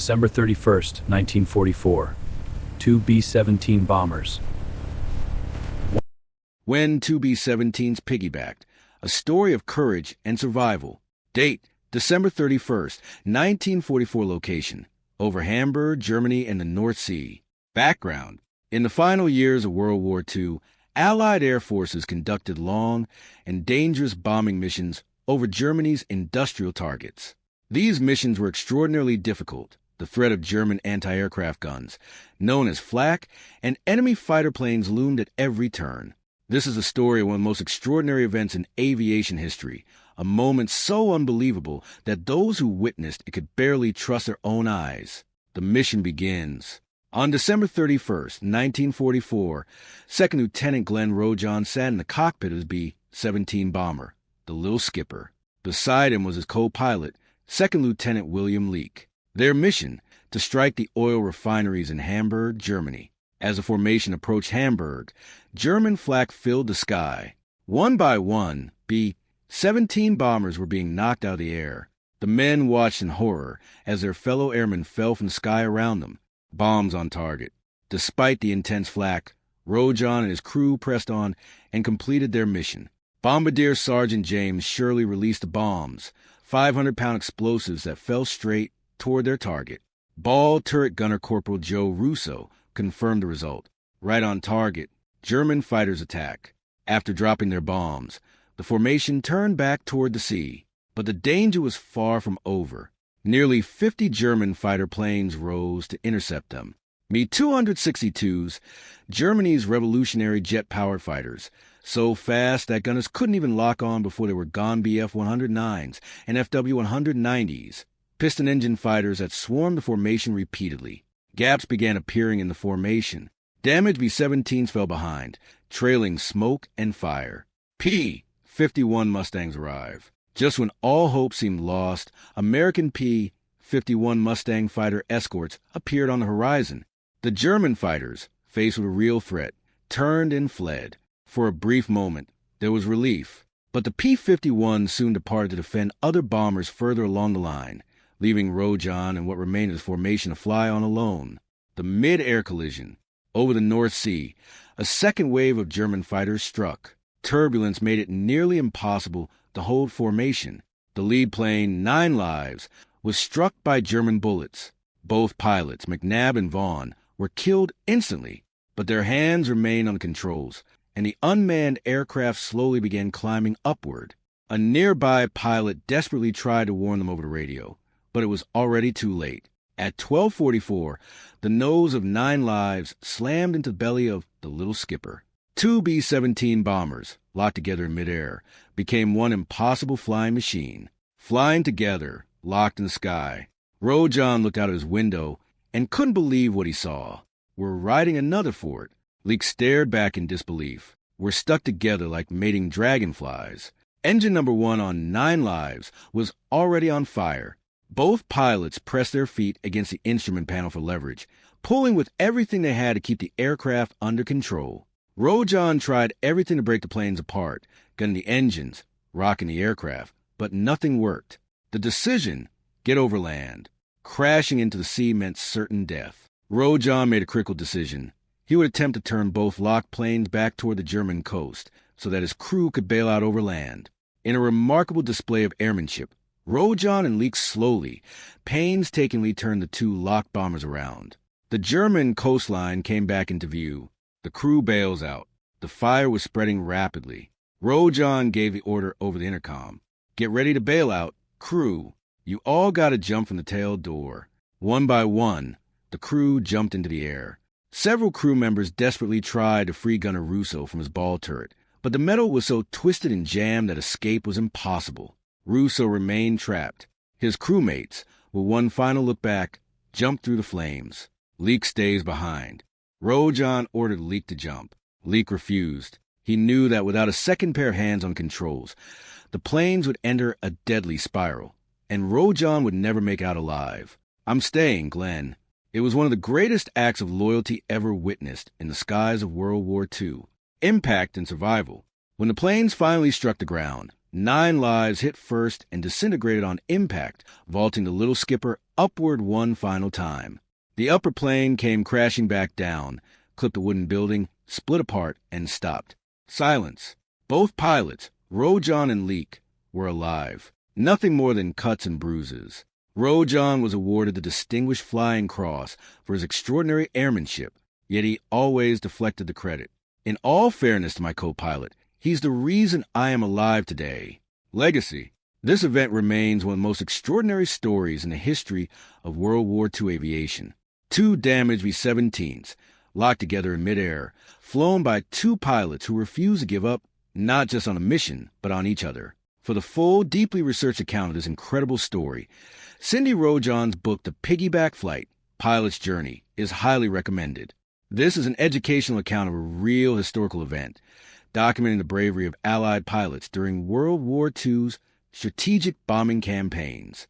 December 31st, 1944. Two B-17 bombers. When two B-17s piggybacked, a story of courage and survival. Date, December 31st, 1944 location, over Hamburg, Germany and the North Sea. Background, in the final years of World War II, Allied air forces conducted long and dangerous bombing missions over Germany's industrial targets. These missions were extraordinarily difficult. The threat of German anti-aircraft guns, known as flak, and enemy fighter planes loomed at every turn. This is a story of one of the most extraordinary events in aviation history, a moment so unbelievable that those who witnessed it could barely trust their own eyes. The mission begins. On December 31st, 1944, Second Lieutenant Glenn Rojon sat in the cockpit of his B-17 bomber, the Little Skipper. Beside him was his co-pilot, Second Lieutenant William Leake. Their mission, to strike the oil refineries in Hamburg, Germany. As the formation approached Hamburg, German flak filled the sky. One by one, B-17 bombers were being knocked out of the air. The men watched in horror as their fellow airmen fell from the sky around them, bombs on target. Despite the intense flak, Rojon and his crew pressed on and completed their mission. Bombardier Sergeant James Shirley released the bombs, 500-pound explosives that fell straight toward their target. Ball Turret Gunner Corporal Joe Russo confirmed the result. Right on target, German fighters attack. After dropping their bombs, the formation turned back toward the sea. But the danger was far from over. Nearly 50 German fighter planes rose to intercept them. Me-262s, Germany's revolutionary jet-powered fighters, so fast that gunners couldn't even lock on before they were gone. Bf-109s and FW-190s. Piston engine fighters had swarmed the formation repeatedly. Gaps began appearing in the formation. Damaged B-17s fell behind, trailing smoke and fire. P-51 Mustangs arrived. Just when all hope seemed lost, American P-51 Mustang fighter escorts appeared on the horizon. The German fighters, faced with a real threat, turned and fled. For a brief moment, there was relief. But the P-51 soon departed to defend other bombers further along the line, leaving Rojon and what remained of the formation to fly on alone. The mid-air collision. Over the North Sea, a second wave of German fighters struck. Turbulence made it nearly impossible to hold formation. The lead plane, 9 Lives, was struck by German bullets. Both pilots, McNabb and Vaughn, were killed instantly, but their hands remained on the controls, and the unmanned aircraft slowly began climbing upward. A nearby pilot desperately tried to warn them over the radio, but it was already too late. At 12:44, the nose of 9 Lives slammed into the belly of the Little Skipper. Two B-17 bombers, locked together in midair, became one impossible flying machine. Flying together, locked in the sky, Rojon looked out of his window and couldn't believe what he saw. We're riding another fort. Leake stared back in disbelief. We're stuck together like mating dragonflies. Engine number 1 on 9 Lives was already on fire. Both pilots pressed their feet against the instrument panel for leverage, pulling with everything they had to keep the aircraft under control. Rojon tried everything to break the planes apart, gunning the engines, rocking the aircraft, but nothing worked. The decision, get over land. Crashing into the sea meant certain death. Rojon made a critical decision. He would attempt to turn both locked planes back toward the German coast so that his crew could bail out over land. In a remarkable display of airmanship, Rojon and Leake slowly, painstakingly turned the two locked bombers around. The German coastline came back into view. The crew bails out. The fire was spreading rapidly. Rojon gave the order over the intercom. Get ready to bail out. Crew, you all got to jump from the tail door. One by one, the crew jumped into the air. Several crew members desperately tried to free Gunner Russo from his ball turret, but the metal was so twisted and jammed that escape was impossible. Russo remained trapped. His crewmates, with one final look back, jumped through the flames. Leake stays behind. Rojon ordered Leake to jump. Leake refused. He knew that without a second pair of hands on controls, the planes would enter a deadly spiral, and Rojon would never make out alive. I'm staying, Glenn. It was one of the greatest acts of loyalty ever witnessed in the skies of World War II. Impact and survival. When the planes finally struck the ground, 9 lives hit first and disintegrated on impact, vaulting the little skipper upward one final time. The upper plane came crashing back down, clipped a wooden building, split apart, and stopped. Silence. Both pilots, Rojan and Leak, were alive. Nothing more than cuts and bruises. Rojan was awarded the Distinguished Flying Cross for his extraordinary airmanship, yet he always deflected the credit. In all fairness to my co-pilot, he's the reason I am alive today. Legacy. This event remains one of the most extraordinary stories in the history of World War II aviation. 2 damaged B-17s, locked together in midair, flown by 2 pilots who refused to give up, not just on a mission, but on each other. For the full, deeply researched account of this incredible story, Cindy Rojan's book, The Piggyback Flight, Pilot's Journey, is highly recommended. This is an educational account of a real historical event, documenting the bravery of Allied pilots during World War II's strategic bombing campaigns.